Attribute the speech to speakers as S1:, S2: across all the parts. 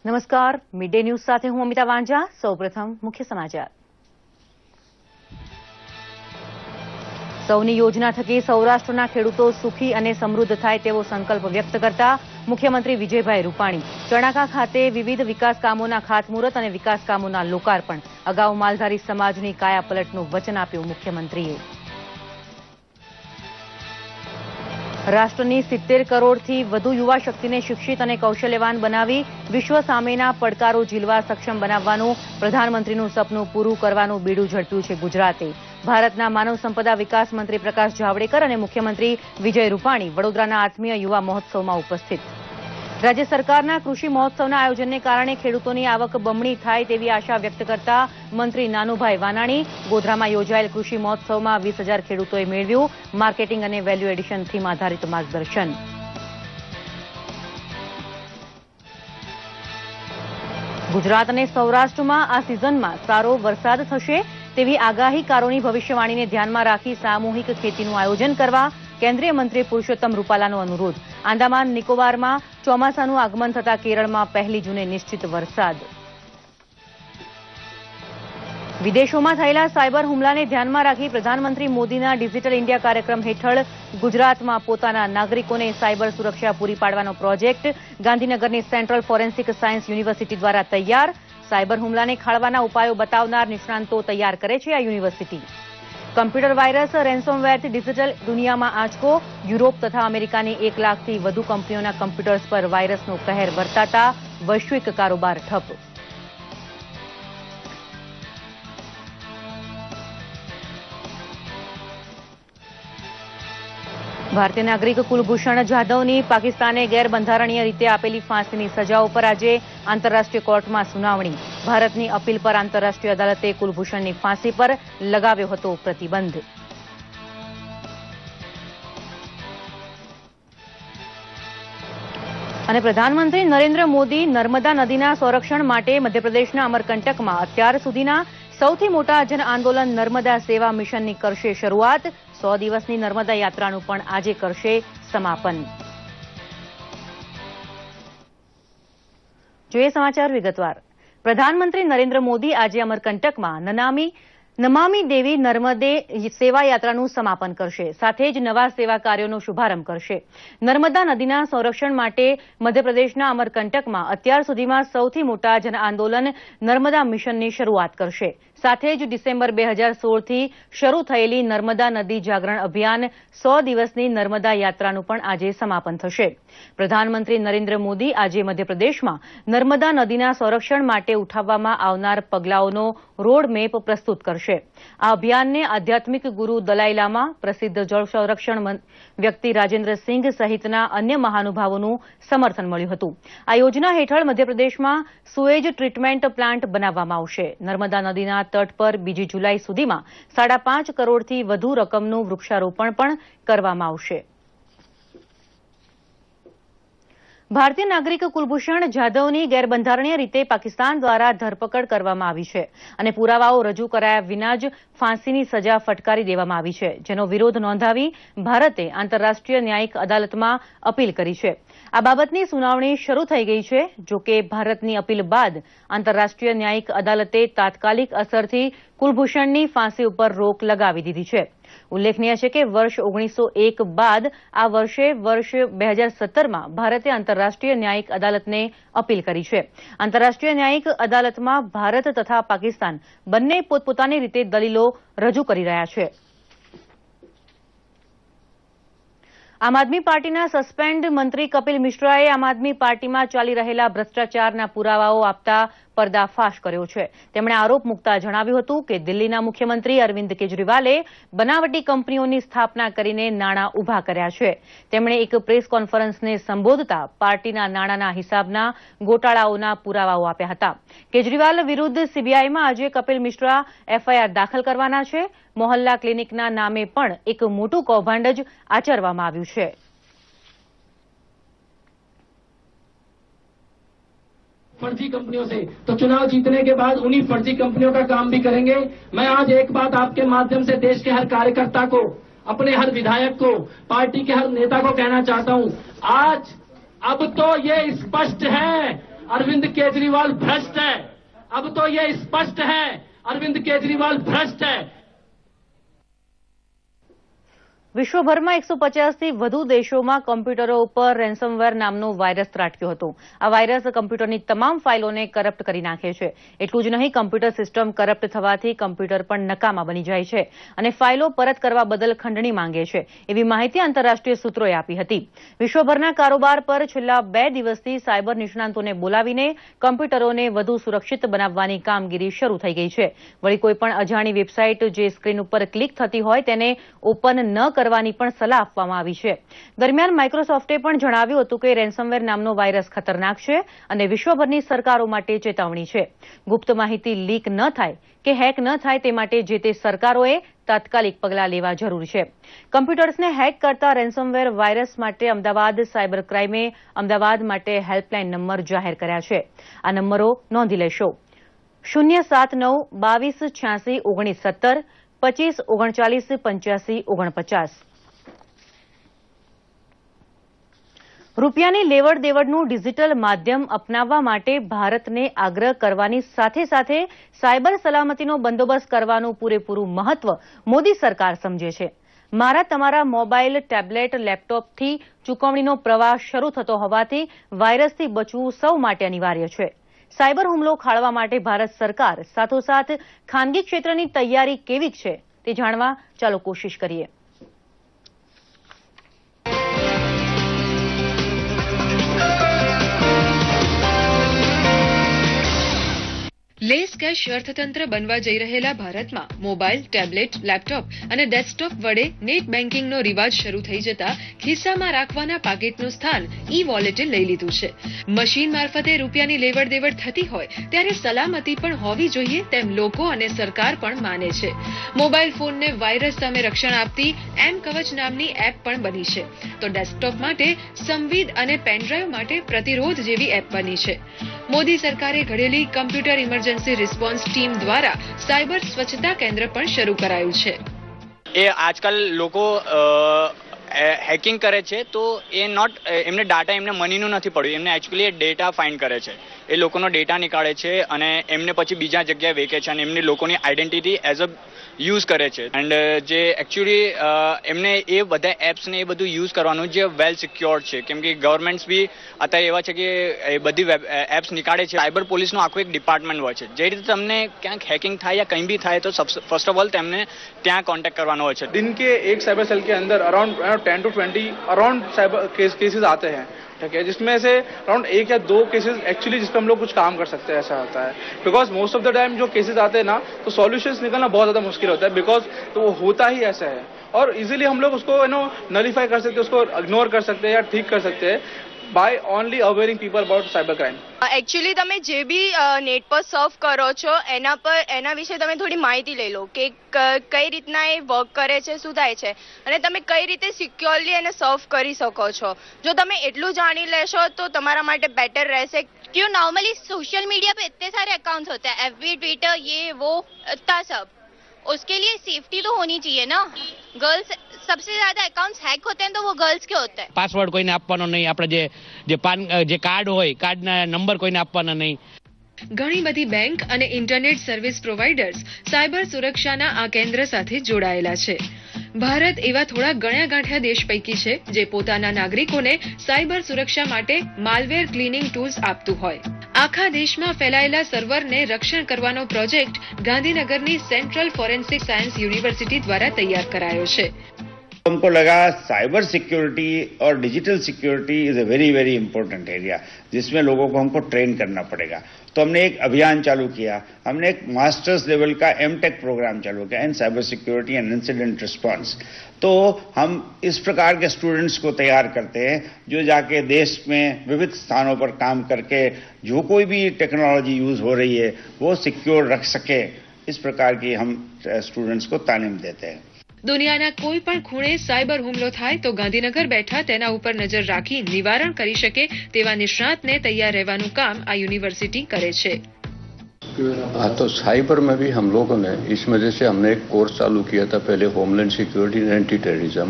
S1: નમસ્કાર, mid day news સાથે હું અમિતા વાંઝા। સૌપ્રથમ મુખ્ય સમાચાર। સૌની યોજના થકી સૌરાષ્ટ્રના ખેડૂતો સુખી અને સમૃદ્ધ થાય તેવો સંકલ્પ વ્યક્ત કરતા મુખ્યમંત્રી વિજયભાઈ રૂપાણી ચણાકા ખાતે વિવિધ વિકાસ કામોના ખાતમુહૂર્ત અને વિકાસ કામોના લોકાર્પણ। અગાઉ માલધારી સમાજની કાયાપલટનું વચન આપ્યું મુખ્યમંત્રીએ। રાષ્ટ્રની 70 કરોડથી વધુ યુવા શક્તિને શિક્ષિત અને કૌશલ્યવાન બનાવી વિશ્વ સામેના પડકારો ઝીલવા સક્ષમ બનાવવાનું પ્રધાનમંત્રીનું સપનું પૂરું કરવાનું બીડું ઝડપ્યું છે ગુજરાતે। ભારતના માનવ સંપદા વિકાસ મંત્રી પ્રકાશ જાવડેકર અને મુખ્યમંત્રી વિજય રૂપાણી વડોદરાના આત્મીય યુવા મહોત્સવમાં ઉપસ્થિત। રાજ્ય સરકારના કૃષિ મહોત્સવના આયોજનને કારણે ખેડૂતોની આવક બમણી થાય તેવી આશા વ્યક્ત કરતા મંત્રી નાનુભાઈ વાનાણી ગોધરામાં યોજાયેલ કૃષિ મહોત્સવમાં 20,000 ખેડૂતોએ મેળવ્યું માર્કેટિંગ અને વેલ્યુ એડિશન થીમ આધારિત માર્ગદર્શન। ગુજરાત અને સૌરાષ્ટ્રમાં આ સિઝનમાં સારો વરસાદ થશે તેવી આગાહીકારોની ભવિષ્યવાણીને ધ્યાનમાં રાખી સામૂહિક ખેતીનું આયોજન કરવા કેન્દ્રીય મંત્રી પુરુષોત્તમ રૂપાલાનો અનુરોધ। આંદામાન નિકોબારમાં ચોમાસાનું આગમન થતા કેરળમાં 1 જૂને નિશ્ચિત વરસાદ। વિદેશોમાં થયેલા સાયબર હુમલાને ધ્યાનમાં રાખી પ્રધાનમંત્રી મોદીના ડિજિટલ ઇન્ડિયા કાર્યક્રમ હેઠળ ગુજરાતમાં પોતાના નાગરિકોને સાયબર સુરક્ષા પૂરી પાડવાનો પ્રોજેક્ટ ગાંધીનગરની સેન્ટ્રલ ફોરેન્સિક સાયન્સ યુનિવર્સિટી દ્વારા તૈયાર। સાયબર હુમલાને ખાળવાના ઉપાયો બતાવનાર નિષ્ણાંતો તૈયાર કરે છે આ યુનિવર્સિટી। કમ્પ્યુટર વાયરસ રેન્સોમવેરથી ડિજિટલ દુનિયામાં આંચકો। યુરોપ તથા અમેરિકાની 1 લાખથી વધુ કંપનીઓના કમ્પ્યુટર્સ પર વાયરસનો કહેર વર્તાતા વૈશ્વિક કારોબાર ઠપ। ભારતીય નાગરિક કુલભૂષણ જાધવની પાકિસ્તાને ગેરબંધારણીય રીતે આપેલી ફાંસીની સજાઓ પર આજે આંતરરાષ્ટ્રીય કોર્ટમાં સુનાવણી। ભારતની અપીલ પર આંતરરાષ્ટ્રીય અદાલતે કુલભૂષણની ફાંસી પર લગાવ્યો હતો પ્રતિબંધ। અને પ્રધાનમંત્રી નરેન્દ્ર મોદી નર્મદા નદીના સંરક્ષણ માટે મધ્યપ્રદેશના અમરકંટકમાં અત્યાર સુધીના સૌથી મોટા જન આંદોલન નર્મદા સેવા મિશનની કરશે શરૂઆત। 100 દિવસની નર્મદા યાત્રાનું પણ આજે કરશે સમાપન। જોઈએ સમાચાર વિગતવાર। પ્રધાનમંત્રી નરેન્દ્ર મોદી આજે અમરકંટકમાં નમામી દેવી નર્મદે સેવા યાત્રાનું સમાપન કરશે, સાથે જ નવા સેવા કાર્યોનો શુભારંભ કરશે। નર્મદા નદીના સંરક્ષણ માટે મધ્યપ્રદેશના અમરકંટકમાં અત્યાર સુધીમાં સૌથી મોટા જન આંદોલન નર્મદા મિશનની શરૂઆત કરશે। સાથે જ ડિસેમ્બર 2016થી શરૂ થયેલી નર્મદા નદી જાગરણ અભિયાન 100 દિવસની નર્મદા યાત્રાનું પણ આજે સમાપન થશે। પ્રધાનમંત્રી નરેન્દ્ર મોદી આજે મધ્યપ્રદેશમાં નર્મદા નદીના સંરક્ષણ માટે ઉઠાવવામાં આવનાર પગલાઓનો રોડમેપ પ્રસ્તુત કરશે। આ અભિયાનને આધ્યાત્મિક ગુરુ દલાઈ લામા, પ્રસિદ્ધ જળ સંરક્ષણ વ્યક્તિ રાજેન્દ્ર સિંઘ સહિતના અન્ય મહાનુભાવોનું સમર્થન મળ્યું હતું। આ યોજના હેઠળ મધ્યપ્રદેશમાં સુએજ ટ્રીટમેન્ટ પ્લાન્ટ બનાવવામાં આવશે। નર્મદા નદીના તટ પર 2 જુલાઈ સુધીમાં 5.5 કરોડથી વધુ રકમનું વૃક્ષારોપણ પણ કરવામાં આવશે। ભારતીય નાગરિક કુલભૂષણ જાધવની ગેરબંધારણીય રીતે પાકિસ્તાન દ્વારા ધરપકડ કરવામાં આવી છે અને પુરાવાઓ રજૂ કરાયા વિના જ ફાંસીની સજા ફટકારી દેવામાં આવી છે, જેનો વિરોધ નોંધાવી ભારતે આંતરરાષ્ટ્રીય ન્યાયિક અદાલતમાં અપીલ કરી છે। આ બાબતની સુનાવણી શરૂ થઈ ગઈ છે। જો કે ભારતની અપીલ બાદ આંતરરાષ્ટ્રીય ન્યાયિક અદાલતે તાત્કાલિક અસરથી કુલભૂષણની ફાંસી ઉપર રોક લગાવી દીધી છે। ઉલ્લેખનીય છે કે વર્ષ 1901 બાદ આ વર્ષે વર્ષ 2017માં ભારતે આંતરરાષ્ટ્રીય ન્યાયિક અદાલતને અપીલ કરી છે। આંતરરાષ્ટ્રીય ન્યાયિક અદાલતમાં ભારત તથા પાકિસ્તાન બંને પોતપોતાની રીતે દલીલો રજૂ કરી રહ્યા છે। આમ આદમી પાર્ટીના સસ્પેન્ડ મંત્રી કપિલ મિશ્રાએ આમ આદમી પાર્ટીમાં ચાલી રહેલા ભ્રષ્ટાચારના પુરાવાઓ આપતા પર્દાફાશ કર્યો છે। તેમણે આરોપ મૂકતા જણાવ્યું હતું કે દિલ્હીના મુખ્યમંત્રી અરવિંદ કેજરીવાલે બનાવટી કંપનીઓની સ્થાપના કરીને નાણાં ઉભા કર્યા છે। તેમણે એક પ્રેસ કોન્ફરન્સને સંબોધતા પાર્ટીના નાણાંના હિસાબના ગોટાળાઓના પુરાવાઓ આપ્યા હતા। કેજરીવાલ વિરુદ્ધ સીબીઆઈમાં આજે કપિલ મિશ્રા એફઆઈઆર દાખલ કરવાના છે। મોહલ્લા ક્લિનિકના નામે પણ એક મોટું કૌભાંડ જ આચરવામાં આવ્યું છે।
S2: फर्जी कंपनियों से तो चुनाव जीतने के बाद उन्हीं फर्जी कंपनियों का काम भी करेंगे। मैं आज एक बात आपके माध्यम से देश के हर कार्यकर्ता को, अपने हर विधायक को, पार्टी के हर नेता को कहना चाहता हूं। आज अब तो ये स्पष्ट है अरविंद केजरीवाल भ्रष्ट है। अब तो ये स्पष्ट है, अरविंद केजरीवाल भ्रष्ट है।
S1: વિશ્વભરમાં 150થી વધુ દેશોમાં કમ્પ્યુટરો ઉપર રેન્સમવેર નામનો વાયરસ ત્રાટક્યો હતો. આ વાયરસ કમ્પ્યુટરની તમામ ફાઇલોને કરપ્ટ કરી નાખે છે. એટલું જ નહીં, કમ્પ્યુટર સિસ્ટમ કરપ્ટ થવાથી કમ્પ્યુટર પણ નકામા બની જાય છે અને ફાઇલો પરત કરવા બદલ ખંડણી માંગે છે, એવી માહિતી આંતરરાષ્ટ્રીય સૂત્રોએ આપી હતી. વિશ્વભરના કારોબાર પર છેલ્લા 2 દિવસથી સાયબર નિષ્ણાંતોને બોલાવીને કમ્પ્યુટરોને વધુ સુરક્ષિત બનાવવાની કામગીરી શરૂ થઈ ગઈ છે. વળી કોઈપણ અજાણી વેબસાઇટ જે સ્ક્રીન ઉપર ક્લિક થતી હોય તેને ઓપન ન કરવાની પણ સલાહ આપવામાં આવી છે. દરમિયાન માઇક્રોસોફ્ટે પણ જણાવ્યું હતું કે રેન્સમવેર નામનો વાયરસ ખતરનાક છે અને વિશ્વભરની સરકારો માટે ચેતવણી છે. ગુપ્ત માહિતી લીક ન થાય કે હેક ન થાય તે માટે જે તે સરકારોએ તાત્કાલિક પગલાં લેવા જરૂરી છે. કમ્પ્યુટર્સને હેક કરતા રેન્સમવેર વાયરસ માટે અમદાવાદ સાયબર ક્રાઇમે અમદાવાદ માટે હેલ્પલાઇન નંબર જાહેર કર્યા છે. આ નંબરો નોંધી લેશો: 079 22 86 19 17 25 39 85 49. રૂપિયાની લેવડ દેવડનું ડિજિટલ માધ્યમ અપનાવવા માટે ભારતને આગ્રહ કરવાની સાથે સાથે સાયબર સલામતીનો બંદોબસ્ત કરવાનું પૂરેપૂરું મહત્વ મોદી સરકાર સમજે છે. મારા તમારા મોબાઈલ, ટેબ્લેટ, લેપટોપથી ચૂકવણીનો પ્રવાહ શરૂ થતો હોવાથી વાયરસથી બચવું સૌ માટે અનિવાર્ય છે. સાયબર હુમલો ખાળવા માટે ભારત સરકાર સાથોસાથ ખાનગી ક્ષેત્રની તૈયારી કેવી છે તે જાણવા ચાલો કોશિશ કરીએ.
S3: લેસ કેશ અર્થતંત્ર બનવા જઈ રહેલા ભારતમાં મોબાઈલ, ટેબ્લેટ, લેપટોપ અને ડેસ્કટોપ વડે નેટ બેન્કિંગનો રિવાજ શરૂ થઈ જતા ખિસ્સામાં રાખવાના પાકીટનું સ્થાન ઈ વોલેટે લઈ લીધું છે. મશીન મારફતે રૂપિયાની લેવડ દેવડ થતી હોય ત્યારે સલામતી પણ હોવી જોઈએ તેમ લોકો અને સરકાર પણ માને છે. મોબાઈલ ફોનને વાયરસ સામે રક્ષણ આપતી એમ કવચ નામની એપ પણ બની છે, તો ડેસ્કટોપ માટે સંવિદ અને પેનડ્રાઈવ માટે પ્રતિરોધ જેવી એપ બની છે. મોદી સરકારે ઘડેલી કમ્પ્યુટર ઇમરજન્સી રિસ્પોન્સ ટીમ દ્વારા સાયબર સ્વચ્છતા કેન્દ્ર પણ શરૂ કરાયું છે.
S4: એ આજકાલ લોકો હેકિંગ કરે છે તો એમને ડાટા એમને મનીનું નથી પડ્યું, એમને એકચ્યુઅલી ડેટા ફાઇન્ડ કરે છે. એ લોકોનો ડેટા નીકાળે છે અને એમને પછી બીજા જગ્યાએ વેચે છે અને એમની લોકોની આઈડેન્ટિટી એઝ અ યુઝ કરે છે. એન્ડ જે એકચ્યુઅલી એમને એ બધા એપ્સને એ બધું યુઝ કરવાનું જે વેલ સિક્યોર્ડ છે, કેમ કે ગવર્મેન્ટ્સ બી અત્યારે એવા છે કે એ બધી એપ્સ નીકાળે છે. સાયબર પોલીસનું આખું એક ડિપાર્ટમેન્ટ હોય છે. જે રીતે તમને ક્યાંક હેકિંગ થાય યા કંઈ બી થાય તો ફર્સ્ટ ઓફ ઓલ તેમને ત્યાં કોન્ટેક્ટ કરવાનો હોય છે.
S5: दिन के एक साइबर सेल के अंदर around 10 to 20 around cyber cases आते हैं, ठीक है, जिसमें से अराउंड 1 या 2 केसेस एक्चुअली जिस पर हम लोग कुछ काम कर सकते हैं, ऐसा होता है. Because most of the time जो केसेस आते हैं ना तो सॉल्यूशंस निकलना बहुत ज़्यादा मुश्किल होता है, बिकॉज तो वो होता ही ऐसा है और इजीली हम लोग उसको नलीफाई कर सकते हैं, उसको इग्नोर कर सकते हैं या ठीक कर सकते हैं by only awareing people about cyber crime.
S6: Actually તમે જે બી નેટ પર સર્ફ કરો છો એના વિશે તમે થોડી માહિતી લઈ લો કે કઈ રીતના એ વર્ક કરે છે, શું થાય છે અને તમે કઈ રીતે સિક્યોરલી એને સર્ફ કરી શકો છો. જો તમે એટલું જાણી લેશો તો તમારા માટે બેટર રહેશે.
S7: क्यों नॉर्मली सोशल मीडिया पे इतने सारे अकाउंट्स होते हैं, एफबी, ट्विटर, ये वो इतना सब, उसके लिए सेफ्टी तो होनी चाहिए ना. गर्ल्स सबसे ज्यादा अकाउंट्स हैक होते हैं तो वो गर्ल्स के होते हैं.
S8: પાસવર્ડ કોઈને આપવાનો નહીં, આપણે જે કાર્ડ હોય કાર્ડના નંબર કોઈને આપવાના નહીં.
S3: ઘણી બધી બેંક અને ઇન્ટરનેટ સર્વિસ પ્રોવાઇડર્સ સાયબર સુરક્ષાના આ કેન્દ્ર સાથે જોડાયેલા છે. ભારત એવા થોડા ગણ્યા ગાંઠ્યા દેશ પૈકી છે જે પોતાના નાગરિકોને સાયબર સુરક્ષા માટે માલવેર ક્લીનિંગ ટૂલ્સ આપતું હોય. આખા દેશમાં ફેલાયેલા સર્વરને રક્ષણ કરવાનો પ્રોજેક્ટ ગાંધીનગરની સેન્ટ્રલ ફોરેન્સિક સાયન્સ યુનિવર્સિટી દ્વારા તૈયાર કરાયો છે.
S9: हमको लगा साइबर सिक्योरिटी और digital security is a very very important area जिसमें लोगों को हमको ट्रेन करना पड़ेगा. तो हमने एक अभियान चालू किया, हमने एक मास्टर्स लेवल का एमटेक प्रोग्राम चालू किया in cyber security and incident response. तो हम इस प्रकार के स्टूडेंट्स को तैयार करते हैं जो जाके देश में विविध स्थानों पर काम करके जो कोई भी टेक्नोलॉजी यूज हो रही है वो सिक्योर रख सके. इस प्रकार की हम स्टूडेंट्स को तालीम देते हैं.
S3: દુનિયાના કોઈ પણ ખૂણે સાયબર હુમલો થાય તો ગાંધીનગર બેઠા તેના ઉપર નજર રાખી નિવારણ કરી શકે તેવા નિષ્ણાતને તૈયાર રહેવાનું કામ આ યુનિવર્સિટી કરે છે.
S2: सॉफ्टवेयर?
S10: हाँ, तो साइबर में भी हम लोगों ने इसमें जैसे हमने एक कोर्स चालू किया था, पहले homeland security and anti terrorism,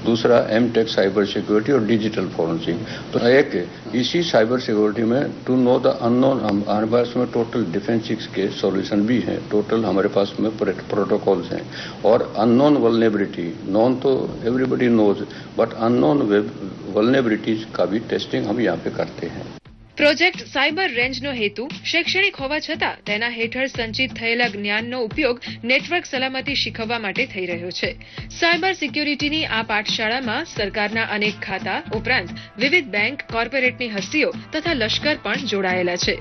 S10: दूसरा एमटेक साइबर सिक्योरिटी और डिजिटल फॉरेंसिक। तो एक इसी साइबर सिक्योरिटी में टू नो द अननोन, हमारे पास में टोटल डिफेंसिक्स के सॉल्यूशन भी हैं, टोटल हमारे पास में प्रोटोकॉल्स हैं। और अननोन वल्नरेबिलिटी, नॉन तो everybody knows, but unknown vulnerabilities का भी टेस्टिंग हम यहाँ पे करते हैं।
S3: પ્રોજેક્ટ સાયબર રેન્જનો હેતુ શૈક્ષણિક હોવા છતાં તેના હેઠળ સંચિત થયેલા જ્ઞાનનો ઉપયોગ નેટવર્ક સલામતી શીખવવા માટે થઈ રહ્યો છે। સાયબર સિક્યોરિટીની આ પાઠશાળામાં સરકારના અનેક ખાતા ઉપરાંત વિવિધ બેંક, કોર્પોરેટની હસ્તીઓ તથા લશ્કર પણ જોડાયેલા છે।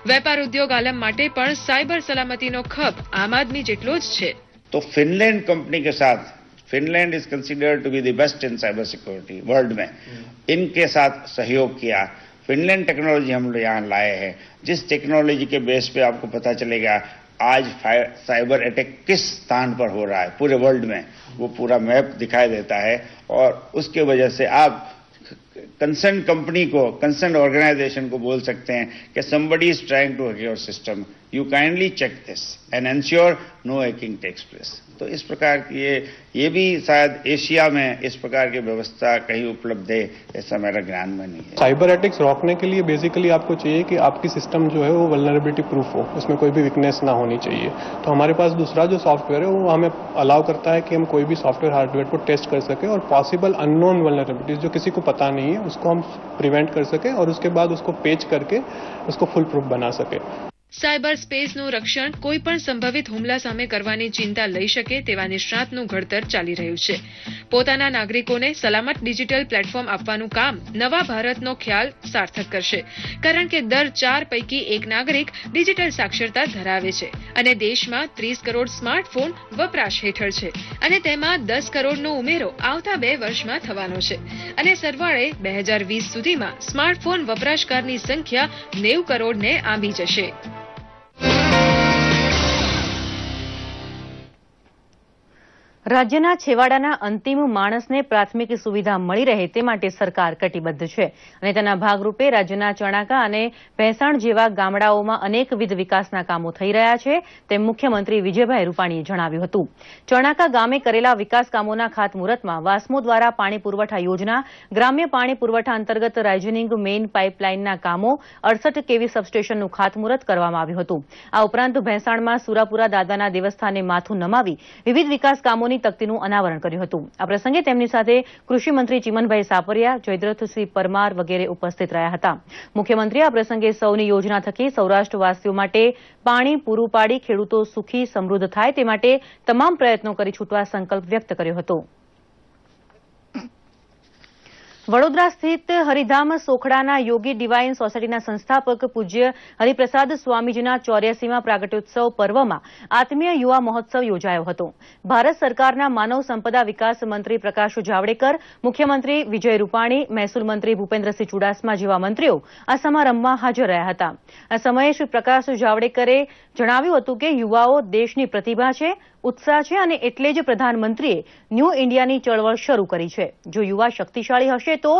S3: વેપાર ઉદ્યોગ આલમ માટે પણ સાયબર સલામતીનો ખપ આમ આદમી જેટલો જ છે।
S9: तो फिनलैंड कंपनी के साथ, Finland is considered to be the best in cyber security world में, इनके साथ सहयोग किया। फिनलैंड टेक्नोलॉजी हम लोग यहाँ लाए हैं, जिस टेक्नोलॉजी के बेस पे आपको पता चलेगा आज साइबर अटैक किस स्थान पर हो रहा है पूरे वर्ल्ड में, वो पूरा मैप दिखाई देता है। और उसके वजह से आप कंसर्न कंपनी को, कंसर्न ऑर्गेनाइजेशन को बोल सकते हैं कि somebody is trying to hack your system, you kindly check this and ensure no hacking takes place। तो इस प्रकार की ये भी शायद एशिया में इस प्रकार की व्यवस्था कहीं उपलब्ध है, ऐसा मेरा ज्ञान में नहीं है।
S11: साइबर अटैक्स रोकने के लिए बेसिकली आपको चाहिए कि आपकी सिस्टम जो है वो वल्नरेबिलिटी प्रूफ हो, उसमें कोई भी वीकनेस ना होनी चाहिए। तो हमारे पास दूसरा जो सॉफ्टवेयर है वो हमें अलाउ करता है कि हम कोई भी सॉफ्टवेयर हार्डवेयर को टेस्ट कर सके और पॉसिबल अननोन वल्नरेबिलिटीज जो किसी को पता नहीं है उसको हम प्रिवेंट कर सके और उसके बाद उसको पेच करके उसको फुल प्रूफ बना सके।
S3: સાયબર સ્પેસનું રક્ષણ કોઈપણ સંભવિત હુમલા સામે કરવાની ચિંતા લઈ શકે તેવા નિષ્ણાતનું ઘડતર ચાલી રહ્યું છે। પોતાના નાગરિકોને સલામત ડિજિટલ પ્લેટફોર્મ આપવાનું કામ નવા ભારતનો ખ્યાલ સાર્થક કરશે, કારણ કે દર 4 પૈકી 1 નાગરિક ડિજિટલ સાક્ષરતા ધરાવે છે અને દેશમાં 30 કરોડ સ્માર્ટફોન વપરાશ હેઠળ છે અને તેમાં 10 કરોડનો ઉમેરો આવતા 2 વર્ષમાં થવાનો છે અને સરવાળે 2020 સુધીમાં સ્માર્ટફોન વપરાશકારની સંખ્યા 90 કરોડને આંબી જશે।
S1: રાજ્યના છેવાડાના અંતિમ માણસને પ્રાથમિક સુવિધા મળી રહે તે માટે સરકાર કટિબદ્ધ છે અને તેના ભાગરૂપે રાજ્યના ચણાકા અને ભેંસાણ જેવા ગામડાઓમાં અનેકવિધ વિકાસના કામો થઈ રહ્યા છે તેમ મુખ્યમંત્રી વિજયભાઈ રૂપાણીએ જણાવ્યું હતું। ચણાકા ગામે કરેલા વિકાસ કામોના ખાતમુહૂર્તમાં વાસ્મો દ્વારા પાણી પુરવઠા યોજના, ગ્રામ્ય પાણી પુરવઠા અંતર્ગત રાઇઝનિંગ મેઇન પાઇપલાઇનના કામો, 68 કેવી સબસ્ટેશનનું ખાતમુહૂર્ત કરવામાં આવ્યું હતું। આ ઉપરાંત ભેંસાણમાં સુરાપુરા દાદાના દેવસ્થાને માથું નમાવી વિવિધ વિકાસ કામોની તકતીનું અનાવરણ કર્યું હતું। આ પ્રસંગે તેમની સાથે કૃષિમંત્રી ચિમનભાઈ સાપરિયા, જયદ્રથસિંહ પરમાર વગેરે ઉપસ્થિત રહ્યા હતા। મુખ્યમંત્રીએ આ પ્રસંગે સૌની યોજના થકી સૌરાષ્ટ્રવાસીઓ માટે પાણી પૂરું પાડી ખેડૂતો સુખી સમૃદ્ધ થાય તે માટે તમામ પ્રયત્નો કરી છૂટવા સંકલ્પ વ્યક્ત કર્યો હતો। વડોદરા સ્થિત હરિધામ સોખડાના યોગી ડિવાઇન સોસાયટીના સંસ્થાપક પૂજ્ય હરિપ્રસાદ સ્વામીજીના 84મા પ્રાગટ્યોત્સવ પર્વમાં આત્મીય યુવા મહોત્સવ યોજાયો હતો। ભારત સરકારના માનવ સંપદા વિકાસ મંત્રી પ્રકાશ જાવડેકર, મુખ્યમંત્રી વિજય રૂપાણી, મહેસૂલ મંત્રી ભૂપેન્દ્રસિંહ ચુડાસમા જેવા મંત્રીઓ આ સમારંભમાં હાજર રહ્યા હતા। આ સમયે શ્રી પ્રકાશ જાવડેકરે જણાવ્યું હતું કે યુવાઓ દેશની પ્રતિભા છે, उत्साह है અને એટલે જ પ્રધાનમંત્રીએ ન્યૂ ઇન્ડિયાની ચળવળ શરૂ કરી છે। જો યુવા શક્તિશાળી હશે તો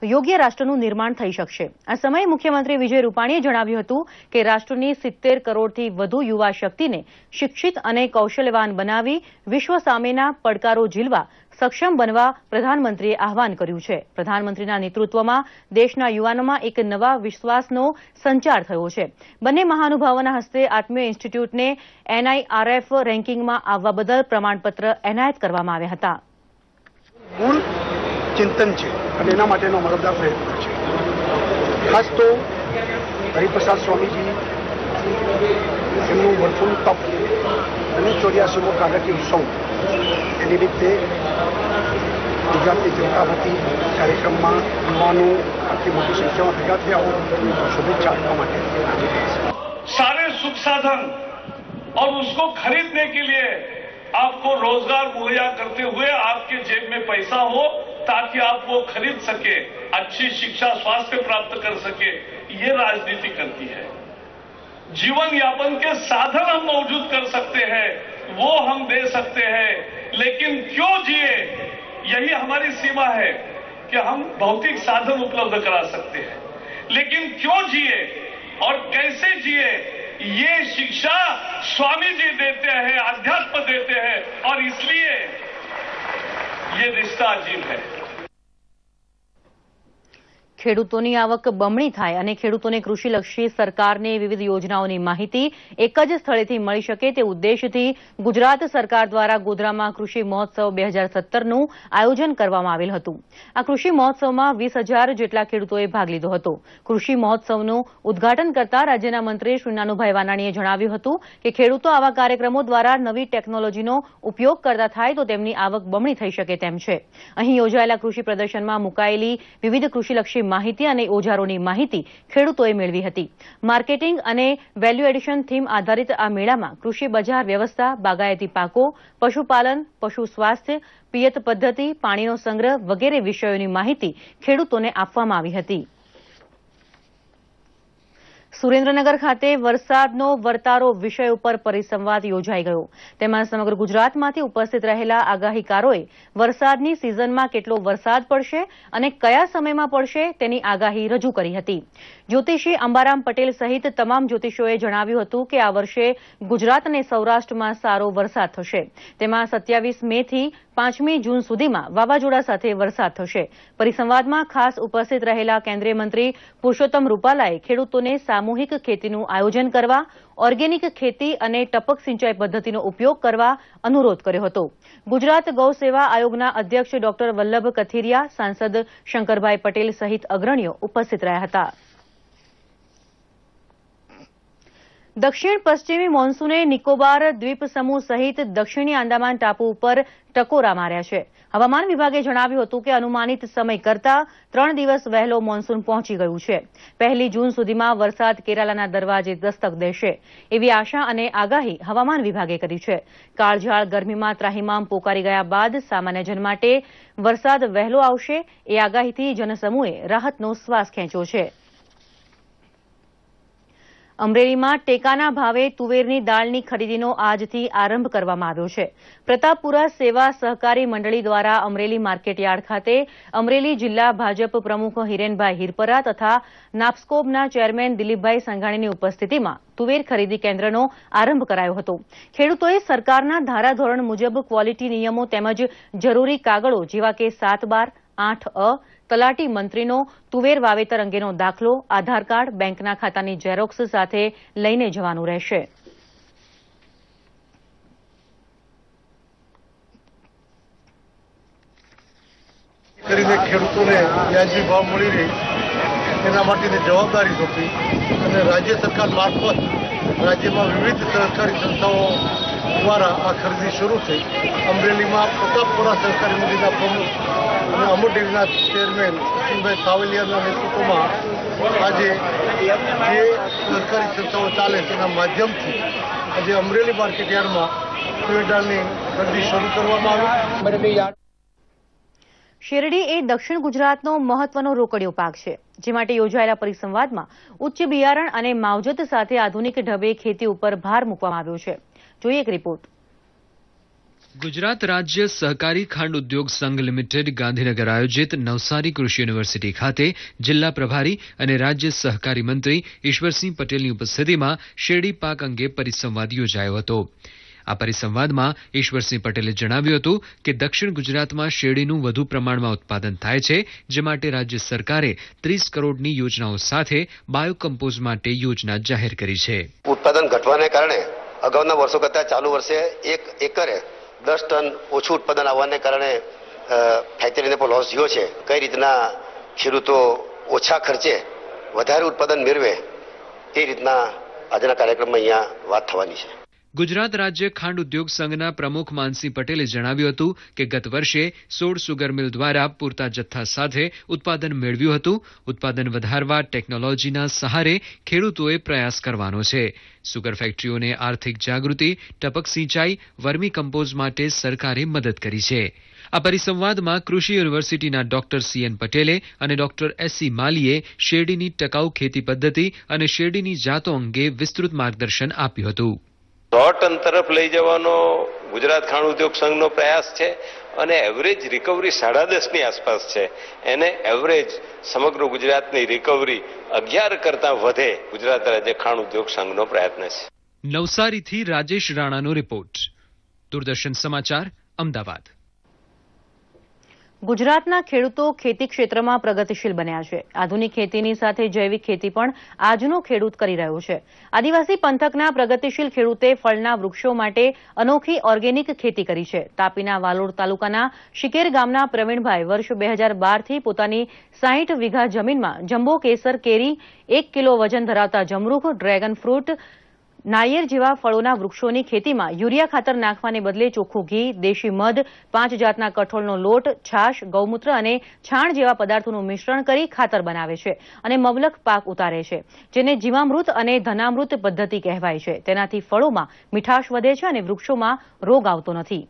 S1: યોગ્ય રાષ્ટ્રનું નિર્માણ થઈ શકશે। આ સમયે મુખ્યમંત્રી વિજય રૂપાણીએ જણાવ્યું હતું કે રાષ્ટ્રની 70 કરોડથી વધુ યુવા શક્તિને શિક્ષિત અને કૌશલ્યવાન બનાવી વિશ્વ સામેના પડકારો ઝીલવા સક્ષમ બનવા પ્રધાનમંત્રીએ આહવાન કર્યું છે। પ્રધાનમંત્રીના નેતૃત્વમાં દેશના યુવાનોમાં એક નવા વિશ્વાસનો સંચાર થયો છે। બંને મહાનુભાવોના હસ્તે આત્મીય ઇન્સ્ટિટ્યૂટને NIRF રેન્કિંગમાં આવવા બદલ પ્રમાણપત્ર એનાયત કરવામાં આવ્યા હતા।
S12: મૂળ ચિંતન છે અને એના માટેનો મદદગાર પ્રયત્ન છે। ખાસ તો હરિપ્રસાદ સ્વામીજી એમનું વર્ષોનું તપ અને 84મો પ્રાગટ્યોત્સવ એ નિમિત્તે ગુજરાતની જનતા વતી કાર્યક્રમમાં યુવાનો આટલી મોટી સંખ્યામાં ભેગા થયા હોય શુભેચ્છા આપવા માટે
S13: सारे सुख साधन और उसको खरीदने के लिए आपको रोजगार मुहैया करते हुए आपके जेब में पैसा हो ताकि आप वो खरीद सके, अच्छी शिक्षा स्वास्थ्य प्राप्त कर सके, ये राजनीति करती है। जीवन यापन के साधन हम मौजूद कर सकते हैं, वो हम दे सकते हैं, लेकिन क्यों जिए यही हमारी सीमा है कि हम भौतिक साधन उपलब्ध करा सकते हैं, लेकिन क्यों जिए और कैसे जिए ये शिक्षा स्वामी जी देते हैं, अध्यात्म देते हैं, और इसलिए ये रिश्ता अजीब है।
S1: ખેડૂતોની આવક બમણી થાય અને ખેડૂતોને કૃષિલક્ષી સરકારની વિવિધ યોજનાઓની માહિતી એક જ સ્થળેથી મળી શકે તે ઉદ્દેશથી ગુજરાત સરકાર દ્વારા ગોધરામાં કૃષિ મહોત્સવ 2017નું આયોજન કરવામાં આવેલ હતું. આ કૃષિ મહોત્સવમાં 20,000 જેટલા ખેડૂતોએ ભાગ લીધો હતો. કૃષિ મહોત્સવનું ઉદ્ઘાટન કરતા રાજ્યના મંત્રી શ્રી નાનુભાઈ વાનાણીએ જણાવ્યું હતું કે ખેડૂતો આવા કાર્યક્રમો દ્વારા નવી ટેકનોલોજીનો ઉપયોગ કરતા થાય તો તેમની આવક બમણી થઈ શકે તેમ છે. અહીં યોજાયેલા કૃષિ પ્રદર્શનમાં મુકાયેલી વિવિધ કૃષિલક્ષી માહિતી અને ઓજારોની માહિતી ખેડૂતોએ મેળવી હતી. માર્કેટિંગ અને વેલ્યુ એડિશન થીમ આધારિત આ મેળામાં કૃષિ બજાર વ્યવસ્થા, બાગાયતી પાકો, પશુપાલન, પશુ સ્વાસ્થ્ય, પિયત પદ્ધતિ, પાણીનો સંગ્રહ વગેરે વિષયોની માહિતી ખેડૂતોને આપવામાં આવી હતી. સુરેન્દ્રનગર ખાતે વરસાદનો વર્તારો વિષય ઉપર પરિસંવાદ યોજાઈ ગયો. તેમાં સમગ્ર ગુજરાતમાંથી ઉપસ્થિત રહેલા આગાહીકારોએ વરસાદની સિઝનમાં કેટલો વરસાદ પડશે અને કયા સમયમાં પડશે તેની આગાહી રજૂ કરી હતી. જ્યોતિષી અંબારામ પટેલ સહિત તમામ જ્યોતિષીઓએ જણાવ્યું હતું કે આ વર્ષે ગુજરાત અને સૌરાષ્ટ્રમાં સારો વરસાદ થશે. તેમાં 27 મે થી 5મી જૂન સુધીમાં વાવાઝોડા સાથે વરસાદ થશે. પરિસંવાદમાં ખાસ ઉપસ્થિત રહેલા કેન્દ્રીય મંત્રી પુરુષોત્તમ રૂપાલાએ ખેડૂતોને સામૂહિક ખેતીનું આયોજન કરવા, ઓર્ગેનિક ખેતી અને ટપક સિંચાઈ પદ્ધતિનો ઉપયોગ કરવા અનુરોધ કર્યો હતો. ગુજરાત ગૌ સેવા આયોગના અધ્યક્ષ ડોક્ટર વલ્લભ કથિરિયા, સાંસદ શંકરભાઈ પટેલ સહિત અગ્રણીઓ ઉપસ્થિત રહ્યા હતા. દક્ષિણ પશ્ચિમી મોન્સૂને નિકોબાર દ્વીપ સમૂહ સહિત દક્ષિણી આંદામાન ટાપુ ઉપર ટકોરા માર્યા છે. હવામાન વિભાગે જણાવ્યું હતું કે અનુમાનિત સમય કરતાં 3 દિવસ વહેલો મોન્સૂન પહોંચી ગયું છે. 1 જૂન સુધીમાં વરસાદ કેરાલાના દરવાજે દસ્તક દેશે એવી આશા અને આગાહી હવામાન વિભાગે કરી છે. કાળઝાળ ગરમીમાં ત્રાહિમામ પોકારી ગયા બાદ સામાન્ય જન માટે વરસાદ વહેલો આવશે એ આગાહીથી જનસમૂહે રાહતનો શ્વાસ ખેંચ્યો છે. અમરેલીમાં ટેકાના ભાવે તુવેરની દાળની ખરીદીનો આજથી આરંભ કરવામાં આવ્યો છે. પ્રતાપપુરા સેવા સહકારી મંડળી દ્વારા અમરેલી માર્કેટયાર્ડ ખાતે અમરેલી જિલ્લા ભાજપ પ્રમુખ હિરેનભાઈ હિરપરા તથા નાપ્સ્કોબના ચેરમેન દિલીપભાઈ સંઘાણીની ઉપસ્થિતિમાં તુવેર ખરીદી કેન્દ્રનો આરંભ કરાયો હતો. ખેડૂતોએ સરકારના ધારાધોરણ મુજબ ક્વોલિટી નિયમો તેમજ જરૂરી કાગળો જેવા કે 7/12, 8A, તલાટી મંત્રીનો તુવેર વાવેતર અંગેનો દાખલો, આધાર કાર્ડ, બેંકના ખાતાની ઝેરોક્સ સાથે લઈને જવાનું રહેશે.
S14: કરીને ખેડૂતોને વ્યાજબી ભાવ મળી રહે તેના માટેની જવાબદારી સોંપી અને રાજ્ય સરકાર મારફત રાજ્યમાં વિવિધ સહકારી સંસ્થાઓ દ્વારા આ ખરીદી શરૂ થઈ. અમરેલીમાં પ્રતાપપુરા સહકારી મંડળીના પ્રમુખ અને અમૂલ ડેરીના ચેરમેન સચિનભાઈ સાવલિયાના નેતૃત્વમાં આજે જે સરકારી સંસ્થાઓ ચાલે તેના માધ્યમથી આજે અમરેલી માર્કેટયાર્ડમાં તુવેર દાળની ખરીદી શરૂ કરવામાં આવી.
S1: શેરડી એ દક્ષિણ ગુજરાતનો મહત્વનો રોકડિયો પાક છે, જે માટે યોજાયેલા પરિસંવાદમાં ઉચ્ચ બિયારણ અને માવજત સાથે આધુનિક ઢબે ખેતી ઉપર ભાર મૂકવામાં આવ્યો છે. જોઈએ એક રિપોર્ટ.
S15: ગુજરાત રાજ્ય સહકારી ખાંડ ઉદ્યોગ સંઘ લિમિટેડ ગાંધીનગર આયોજિત નવસારી કૃષિ યુનિવર્સિટી ખાતે જિલ્લા પ્રભારી અને રાજ્ય સહકારી મંત્રી ઈશ્વરસિંહ પટેલની ઉપસ્થિતિમાં શેરડી પાક અંગે પરિસંવાદ યોજાયો હતો. આ પરિસંવાદમાં ઈશ્વરસિંહ પટેલે જણાવ્યું હતું કે દક્ષિણ ગુજરાતમાં શેરડીનું વધુ પ્રમાણમાં ઉત્પાદન થાય છે, જે માટે રાજ્ય સરકારે 30 કરોડની યોજનાઓ સાથે બાયોકમ્પોઝ માટે યોજના જાહેર કરી છે.
S16: ઉત્પાદન ઘટવાને કારણે અગાઉના વર્ષો કરતાં ચાલુ વર્ષે 1 એકરે 10 ટન ઓછું ઉત્પાદન આવવાને કારણે ફેક્ટરીને પણ લોસ થયો છે. કઈ રીતના ખેડૂતો ઓછા ખર્ચે વધારે ઉત્પાદન મેળવે તે રીતના આજના કાર્યક્રમમાં અહીંયા વાત થવાની છે.
S15: ગુજરાત રાજ્ય ખાંડ ઉદ્યોગ સંઘના પ્રમુખ માનસિંહ પટેલે જણાવ્યું હતું કે ગત વર્ષે 16 સુગર મિલ દ્વારા પૂરતા જથ્થા સાથે ઉત્પાદન મેળવ્યું હતું. ઉત્પાદન વધારવા ટેકનોલોજીના સહારે ખેડૂતોએ પ્રયાસ કરવાનો છે. સુગર ફેક્ટરીઓને આર્થિક જાગૃતિ, ટપક સિંચાઈ, વર્મી કમ્પોઝ માટે સરકારે મદદ કરી છે. આ પરિસંવાદમાં કૃષિ યુનિવર્સિટીના ડોક્ટર CN પટેલે અને ડોક્ટર SC માલીએ શેરડીની ટકાઉ ખેતી પદ્ધતિ અને શેરડીની જાતો અંગે વિસ્તૃત માર્ગદર્શન આપ્યું હતું.
S17: 100 ટન તરફ લઈ જવાનો ગુજરાત ખાણ ઉદ્યોગ સંઘનો પ્રયાસ છે અને એવરેજ રિકવરી 10.5 આસપાસ છે. એને એવરેજ સમગ્ર ગુજરાતની રિકવરી 11 કરતા વધે ગુજરાત રાજ્ય ખાણ ઉદ્યોગ સંઘનો પ્રયત્ન છે.
S15: નવસારીથી રાજેશ રાણાનો રિપોર્ટ, દૂરદર્શન સમાચાર, અમદાવાદ.
S1: ગુજરાતના ખેડૂતો ખેતી ક્ષેત્રમાં પ્રગતિશીલ બન્યા છે. આધુનિક ખેતીની સાથે જૈવિક ખેતી પણ આજનો ખેડૂત કરી રહ્યો છે. આદિવાસી પંથકના પ્રગતિશીલ ખેડૂતે ફળના વૃક્ષો માટે અનોખી ઓર્ગેનિક ખેતી કરી છે. તાપીના વાલોડ તાલુકાના શિકેર ગામના પ્રવીણભાઈ વર્ષ 2012થી પોતાની 60 વીઘા જમીનમાં જમ્બો કેસર કેરી, 1 કિલો વજન ધરાવતા જમરૂખ, ડ્રેગન ફ્રૂટ, નાળિયેર જેવા ફળોના વૃક્ષોની ખેતીમાં યુરિયા ખાતર નાખવાને બદલે ચોખ્ખું ઘી, દેશી મધ, 5 જાતના કઠોળનો લોટ, છાશ, ગૌમૂત્ર અને છાણ જેવા પદાર્થોનું મિશ્રણ કરી ખાતર બનાવે છે અને મબલખ પાક ઉતારે છે, જેને જીવામૃત અને ધનામૃત પદ્ધતિ કહેવાય છે. તેનાથી ફળોમાં મીઠાશ વધે છે અને વૃક્ષોમાં રોગ આવતો નથી.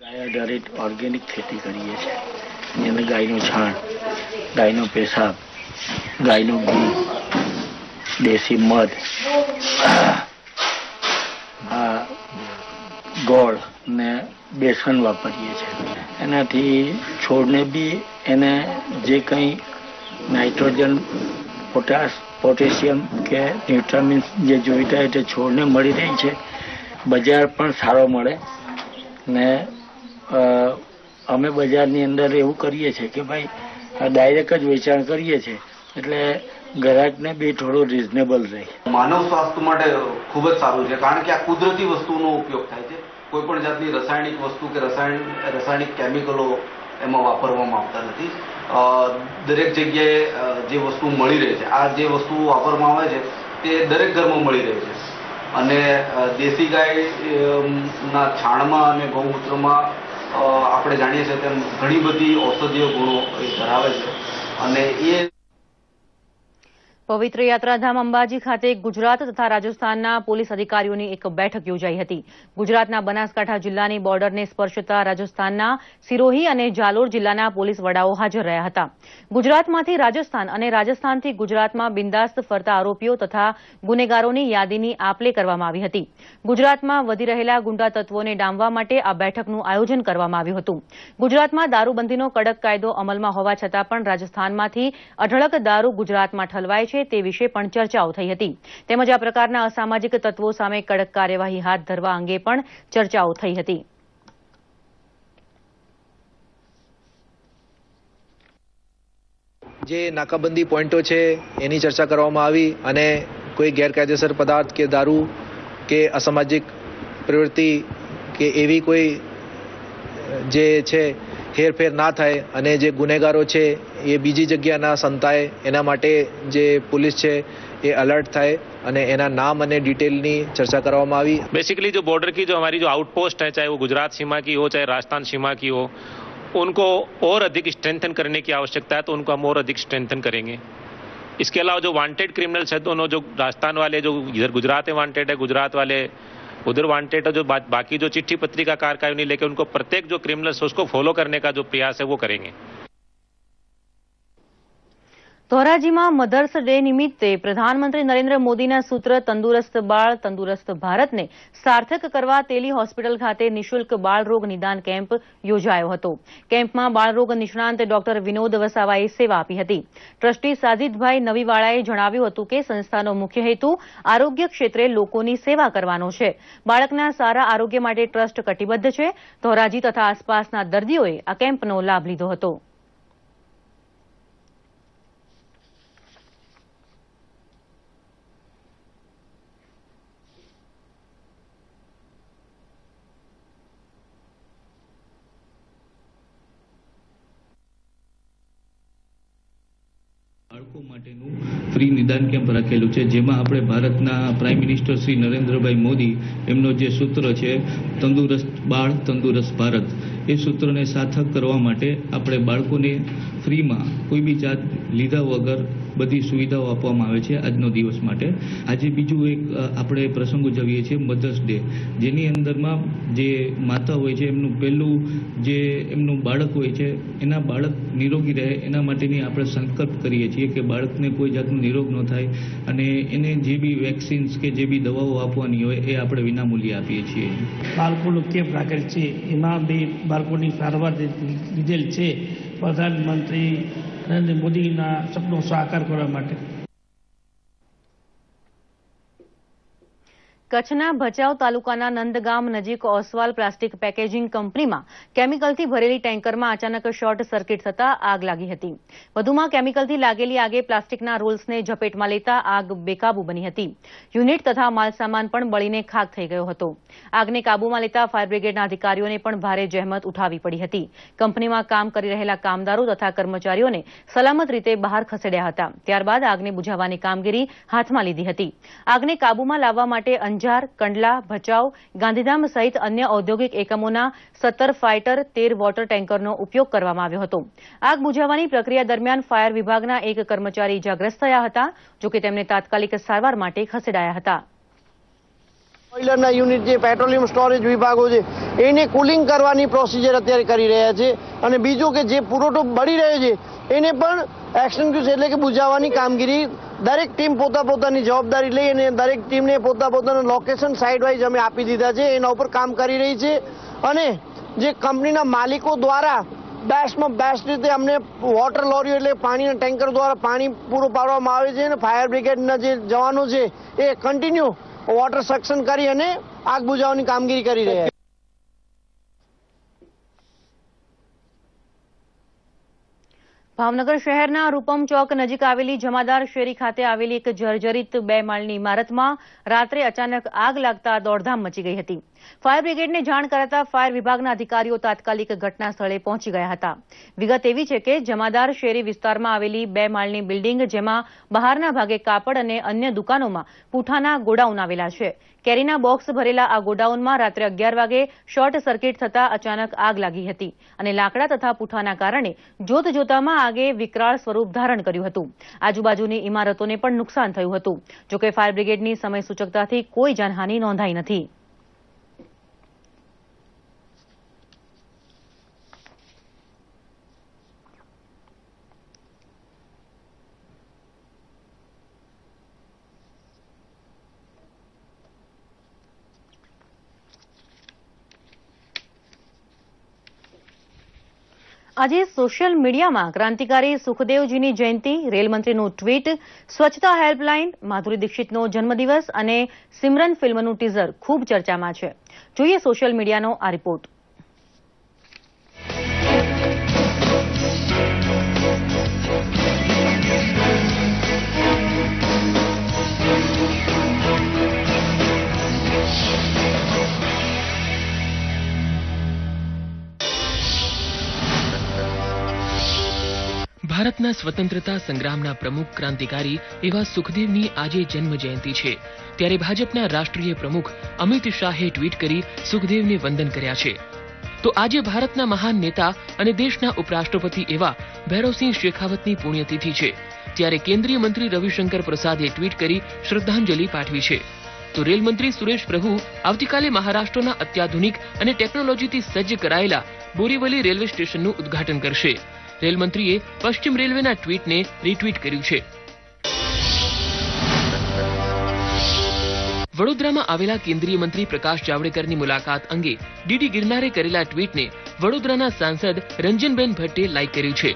S18: ગાય આધારિત ઓર્ગેનિક ખેતી કરીએ છીએ. એની અંદર ગાયનું છાણ, ગાયનો પેશાબ, ગાયનું ઘી, દેશી મધ, ગોળ ને બેસન વાપરીએ છીએ. એનાથી છોડને બી એને જે કંઈ નાઇટ્રોજન, પોટેશિયમ કે ન્યુટ્રામિન્સ જે જોઈતા હોય તે છોડને મળી રહી છે. બજાર પણ સારો મળે ને અમે બજારની અંદર એવું કરીએ છીએ કે ભાઈ ડાયરેક્ટ જ વેચાણ કરીએ છીએ એટલે ગ્રાહકને બી થોડું રિઝનેબલ રહે.
S19: માનવ સ્વાસ્થ્ય માટે ખૂબ જ સારું છે, કારણ કે આ કુદરતી વસ્તુનો ઉપયોગ થાય છે. કોઈ પણ જાતની રાસાયણિક વસ્તુ કે રાસાયણિક કેમિકલો એમાં વાપરવામાં આવતા નથી. દરેક જગ્યાએ જે વસ્તુ મળી રહે છે, આ જે વસ્તુ વાપરવામાં આવે છે તે દરેક ઘરમાં મળી રહે છે અને દેશી ગાયના છાણમાં અને ગૌમૂત્રમાં આપણે જાણીએ છીએ તેમ ઘણી બધી ઔષધીય ગુણો ધરાવે છે અને એ
S1: પવિત્ર યાત્રાધામ અંબાજી ખાતે ગુજરાત તથા રાજસ્થાનના પોલીસ અધિકારીઓની એક બેઠક યોજાઈ હતી. ગુજરાતના બનાસકાંઠા જિલ્લાની બોર્ડરને સ્પર્શતા રાજસ્થાનના સિરોહી અને જાલોર જિલ્લાના પોલીસ વડાઓ હાજર રહ્યા હતા. ગુજરાતમાંથી રાજસ્થાન અને રાજસ્થાનથી ગુજરાતમાં બિંદાસ્ત ફરતા આરોપીઓ તથા ગુનેગારોની યાદીની આપ-લે કરવામાં આવી હતી. ગુજરાતમાં વધી રહેલા ગુંડા તત્વોને ડામવા માટે આ બેઠકનું આયોજન કરવામાં આવ્યું હતું. ગુજરાતમાં દારૂબંધીનો કડક કાયદો અમલમાં હોવા છતાં પણ રાજસ્થાનમાંથી અઢળક દારૂ ગુજરાતમાં ઠલવાય છે તે વિશે પણ ચર્ચાઓ થઈ હતી. તેમજ આ પ્રકારના અસામાજિક તત્વો સામે કડક કાર્યવાહી હાથ ધરવા અંગે પણ ચર્ચાઓ થઈ હતી.
S20: જે નાકાબંધી પોઈન્ટો છે એની ચર્ચા કરવામાં આવી અને કોઈ ગેરકાયદેસર પદાર્થ કે દારૂ કે અસામાજિક પ્રવૃત્તિ કે એવી કોઈ જે છે હેરફેર ના થાય અને જે ગુનેગારો છે એ બીજી જગ્યાના સંતાય એના માટે જે પોલીસ છે એ अलर्ट થાય અને એના નામ અને डिटेलની चर्चा કરવામાં આવી.
S21: बेसिकली जो बॉर्डर की जो हमारी जो आउटपोस्ट है, चाहे वो गुजरात सीमा की हो चाहे राजस्थान सीमा की हो, उनको और अधिक स्ट्रेंथन करने की आवश्यकता है, तो उनको हम और अधिक स्ट्रेंथन करेंगे. इसके अलावा जो वांटेड क्रिमिनल्स है दोनों, जो राजस्थान वाले जो इधर गुजरात में वांटेड है, गुजरात वाले उधर वांटेड है, जो बाकी जो चिट्ठी पत्री का कार्य नहीं लेके उनको प्रत्येक जो क्रिमिनल्स है उसको फॉलो करने का जो प्रयास है वो करेंगे.
S1: ધોરાજીમાં મધર્સ ડે નિમિત્તે પ્રધાનમંત્રી નરેન્દ્ર મોદીના સૂત્ર તંદુરસ્ત બાળ તંદુરસ્ત ભારતને સાર્થક કરવા તેલી હોસ્પિટલ ખાતે નિઃશુલ્ક બાળરોગ નિદાન કેમ્પ યોજાયો હતો. કેમ્પમાં બાળરોગ નિષ્ણાંત ડોક્ટર વિનોદ વસાવાએ સેવા આપી હતી. ટ્રસ્ટી સાજીદભાઈ નવીવાળાએ જણાવ્યું હતું કે સંસ્થાનો મુખ્ય હેતુ આરોગ્ય ક્ષેત્રે લોકોની સેવા કરવાનો છે. બાળકના સારા આરોગ્ય માટે ટ્રસ્ટ કટિબદ્ધ છે. ધોરાજી તથા આસપાસના દર્દીઓએ આ કેમ્પનો લાભ લીધો હતો.
S22: બાળકો માટેનું ફ્રી નિદાન કેમ્પ રાખેલું છે, જેમાં આપણે ભારતના પ્રાઇમ મિનિસ્ટર શ્રી નરેન્દ્રભાઈ મોદી એમનો જે સૂત્ર છે તંદુરસ્ત બાળ તંદુરસ્ત ભારત, એ સૂત્રને સાર્થક કરવા માટે આપણે બાળકોને ફ્રીમાં કોઈ બી જાત લીધા વગર બધી સુવિધાઓ આપવામાં આવે છે આજનો દિવસ માટે. આજે બીજું એક આપણે પ્રસંગ ઉજવીએ છીએ મધર્સ ડે, જેની અંદરમાં જે માતા હોય છે એમનું પહેલું જે એમનું બાળક હોય છે એના બાળક નિરોગી રહે એના માટેની આપણે સંકલ્પ કરીએ છીએ કે બાળકને કોઈ જાતનો નિરોગ ન થાય અને એને જે બી વેક્સિન્સ કે જે બી દવાઓ આપવાની હોય એ આપણે વિનામૂલ્યે આપીએ છીએ.
S4: બાળકોનું કેમ્પ રાખેલ છે, એમાં બી બાળકોની સારવાર લીધેલ છે પ્રધાનમંત્રી નરેન્દ્ર મોદીના સપનો સાકાર કરવા માટે.
S1: કચ્છના ભચાઉ તાલુકાના નંદગામ નજીક ઓસવાલ પ્લાસ્ટિક પેકેજિંગ કંપનીમાં કેમિકલથી ભરેલી ટેન્કરમાં અચાનક શોર્ટ સર્કિટ થતા આગ લાગી હતી. વધુમાં કેમિકલથી લાગેલી આગે પ્લાસ્ટિકના રોલ્સને ઝપેટમાં લેતા આગ બેકાબુ બની હતી. યુનિટ તથા માલસામાન પણ બળીને ખાક થઈ ગયો હતો. આગને કાબૂમાં લેતા ફાયર બ્રિગેડના અધિકારીઓને પણ ભારે જહેમત ઉઠાવવી પડી હતી. કંપનીમાં કામ કરી રહેલા કામદારો તથા કર્મચારીઓને સલામત રીતે બહાર ખસેડ્યા હતા. ત્યારબાદ આગને બુઝાવવાની કામગીરી હાથમાં લીધી હતી. આગને કાબૂમાં લાવવા માટે અંજાર, કંડલા, ભચાઉ, ગાંધીધામ સહિત અન્ય ઔદ્યોગિક એકમોના 17 ફાઇટર 13 વોટર ટેન્કરનો ઉપયોગ કરવામાં આવ્યો હતો. આગ બુઝાવવાની પ્રક્રિયા દરમિયાન ફાયર વિભાગના એક કર્મચારી ઇજાગ્રસ્ત થયા હતા, જોકે તેમને તાત્કાલિક સારવાર માટે ખસેડાયા હતા.
S5: બોઇલરના યુનિટ જે પેટ્રોલિયમ સ્ટોરેજ વિભાગો છે એને કુલિંગ કરવાની પ્રોસિજર અત્યારે કરી રહ્યા છે અને બીજું કે જે પુરવઠો બળી રહ્યો છે એને પણ એક્સટિંગ્વિશ એટલે કે બુઝાવવાની કામગીરી દરેક ટીમ પોતાની જવાબદારી લઈ અને દરેક ટીમને પોતાનું લોકેશન સાઇડ વાઇઝ અમે આપી દીધા છે. એના ઉપર કામ કરી રહી છે અને જે કંપનીના માલિકો દ્વારા બેસ્ટમાં બેસ્ટ રીતે અમને વોટર લોરીઓ એટલે પાણીના ટેન્કર દ્વારા પાણી પૂરું પાડવામાં આવે છે અને ફાયર બ્રિગેડના જે જવાનો છે એ કન્ટિન્યુ વોટર સક્શન કરી અને આગ બુઝાવવાની કામગીરી કરી રહ્યા છે.
S1: ભાવનગર શહેરના રૂપમ ચોક નજીક આવેલી જમાદાર શેરી ખાતે આવેલી એક જર્જરિત 2 માળની ઇમારતમાં રાત્રે અચાનક આગ લાગતા દોડધામ મચી ગઈ હતી. ફાયર બ્રિગેડને જાણ કરાતા ફાયર વિભાગના અધિકારીઓ તાત્કાલિક ઘટના સ્થળે પહોંચી ગયા હતા. વિગત એવી છે કે જમાદાર શેરી વિસ્તારમાં આવેલી 2 માળની બિલ્ડિંગ, જેમાં બહારના ભાગે કાપડ અને અન્ય દુકાનોમાં પૂઠાના ગોડાઉન આવેલા છે. કેરીના બોક્સ ભરેલા આ ગોડાઉનમાં રાત્રે 11 વાગે શોર્ટ સર્કિટ થતા અચાનક આગ લાગી હતી અને લાકડા તથા પૂઠાના કારણે જોતજોતામાં આગે વિકરાળ સ્વરૂપ ધારણ કર્યું હતું. આજુબાજુની ઇમારતોને પણ નુકસાન થયું હતું. જોકે ફાયર બ્રિગેડની સમય સૂચકતાથી કોઈ જાનહાનિ નોંધાઈ નથી. આજે સોશિયલ મીડિયામાં ક્રાંતિકારી સુખદેવજીની જયંતિ, રેલમંત્રીનું ટ્વીટ, સ્વચ્છતા હેલ્પલાઇન, માધુરી દીક્ષિતનો જન્મદિવસ અને સિમરન ફિલ્મનું ટીઝર ખૂબ ચર્ચામાં છે. જોઈએ સોશિયલ મીડિયાનો આ રિપોર્ટ.
S23: ભારતના સ્વતંત્રતા સંગ્રામના પ્રમુખ ક્રાંતિકારી એવા સુખદેવની આજે જન્મ જયંતિ છે. ત્યારે ભાજપના રાષ્ટ્રીય પ્રમુખ અમિત શાહે ટ્વીટ કરી સુખદેવને વંદન કર્યા છે. તો આજે ભારતના મહાન નેતા અને દેશના ઉપરાષ્ટ્રપતિ એવા ભૈરવસિંહ શેખાવતની પુણ્યતિથિ છે. ત્યારે કેન્દ્રીય મંત્રી રવિશંકર પ્રસાદે ટ્વીટ કરી શ્રદ્ધાંજલિ પાઠવી છે. તો રેલમંત્રી સુરેશ પ્રભુ આવતીકાલે મહારાષ્ટ્રના અત્યાધુનિક અને ટેકનોલોજીથી સજ્જ કરાયેલા બોરીવલી રેલવે સ્ટેશનનું ઉદ્ઘાટન કરશે. રેલમંત્રીએ પશ્ચિમ રેલવેના ટ્વીટને રીટ્વીટ કર્યું છે. વડોદરામાં આવેલા કેન્દ્રીય મંત્રી પ્રકાશ જાવડેકરની મુલાકાત અંગે ડીડી ગિરનારે કરેલા ટ્વીટને વડોદરાના સાંસદ રંજનબેન ભટ્ટે લાઇક કર્યું છે.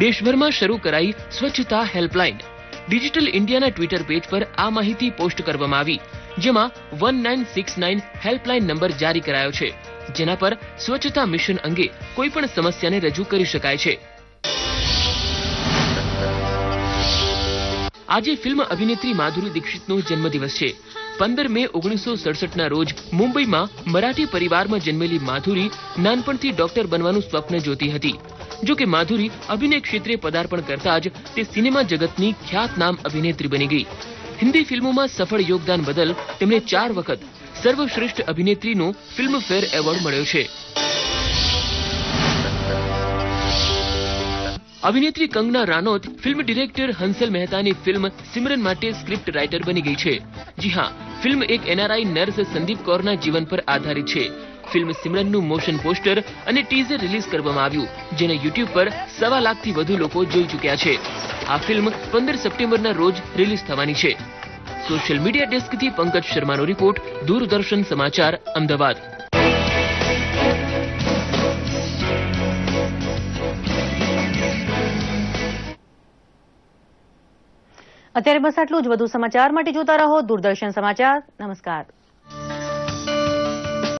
S23: દેશભરમાં શરૂ કરાઈ સ્વચ્છતા હેલ્પલાઇન. ડિજિટલ ઇન્ડિયાના ટ્વિટર પેજ પર આ માહિતી પોસ્ટ કરવામાં આવી, જેમાં 1969 હેલ્પલાઇન નંબર જારી કરાયો છે, જેના પર સ્વચ્છતા મિશન અંગે કોઈ પણ સમસ્યાને રજૂ કરી શકાય છે. આજે ફિલ્મ અભિનેત્રી માધુરી દીક્ષિતનો જન્મદિવસ છે. 15 મે 1967ના રોજ મુંબઈમાં મરાઠી પરિવારમાં જન્મેલી માધુરી નાનપણથી ડોક્ટર બનવાનું સ્વપ્ન જોતી હતી. જો કે માધુરી અભિનય ક્ષેત્રે પદાર્પણ કરતા જ તે સિનેમા જગતની ખ્યાતનામ અભિનેત્રી બની ગઈ. હિન્દી ફિલ્મોમાં સફળ યોગદાન બદલ તેમને 4 વખત સર્વશ્રેષ્ઠ અભિનેત્રીનો ફિલ્મફેર એવોર્ડ મળ્યો છે. અભિનેત્રી કંગના રાનોત ફિલ્મ ડિરેક્ટર હંસલ મહેતાની ફિલ્મ સિમરન માટે સ્ક્રિપ્ટ રાઇટર બની ગઈ છે. જી હા, ફિલ્મ એક NRI નર્સ સંદીપ કૌરના જીવન પર આધારિત છે. ફિલ્મ સિમરનનું મોશન પોસ્ટર અને ટીઝર રિલીઝ કરવામાં આવ્યું, જેને YouTube પર 1.25 લાખથી વધુ લોકો જોઈ ચૂક્યા છે. આ ફિલ્મ 15 સપ્ટેમ્બરના રોજ રિલીઝ થવાની છે. સોશિયલ મીડિયા ડેસ્કથી પંકજ શર્માનો રિપોર્ટ, દૂરદર્શન સમાચાર, અમદાવાદ.
S1: અત્યારે બસ આટલું જ. વધુ સમાચાર માટે જોતા રહો દૂરદર્શન સમાચાર. નમસ્કાર.